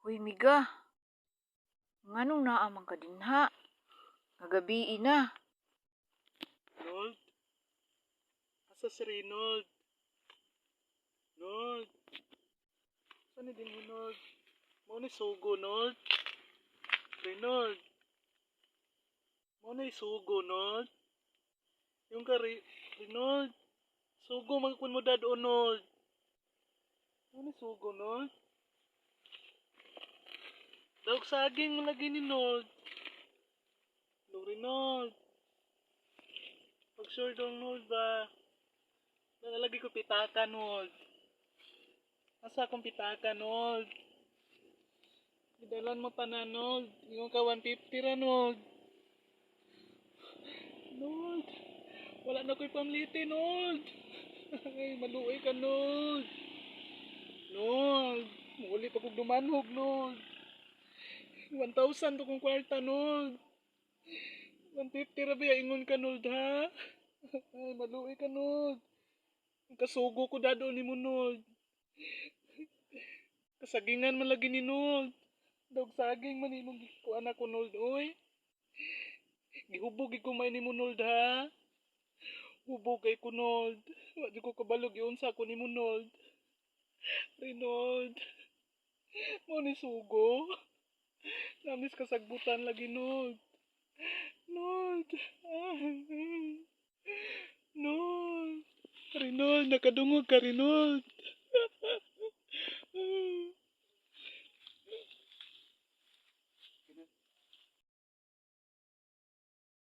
Uy, miga, nganong naamang ka dinha? Ngagabi na. Nold? Asa si Reynold? Nold? Saan din mo, Nold? Mo ni sugo, Nold? Reynold? Mo ni sugo, Nold? Yung ka, Reynold? Sugo, magkun mo dad o, Nold? Mo ni sugo, Nold? Daog saging mo lagi ni Nold. Hello, Reynold? Pag-sure dong, Nold ba? Nalalagi ko pitaka, Nold. Asa akong pitaka, Nold? Idalan mo pa na, Nold. Yung ka 150 ra, Nold. Nold. Wala na ko'y pamliti, Nold. Ay, maluoy ka, Nold. Nold. Muli pa kong dumanhog, Nold. 1,000 to kong kwarta, Nold. 150 ra ba, ingon ka, Nold, ha? Ay, maluoy ka, Nold. Kasugo ko dado ni mo, Nold. Kasagingan man lagi ni Nold. Dog saging man imong kuan ako, Nold, oy. Gihubog ko may ni mo, Nold, ha? Hubog kay ko, Nold. Wa di ko kabalog iunsa ko ni mo, Nold. Reynold. Mo ni sugo. Namis kasagbutan lagi, Nold. Nold. Nold. Reynold, nakadungog ka, Reynold.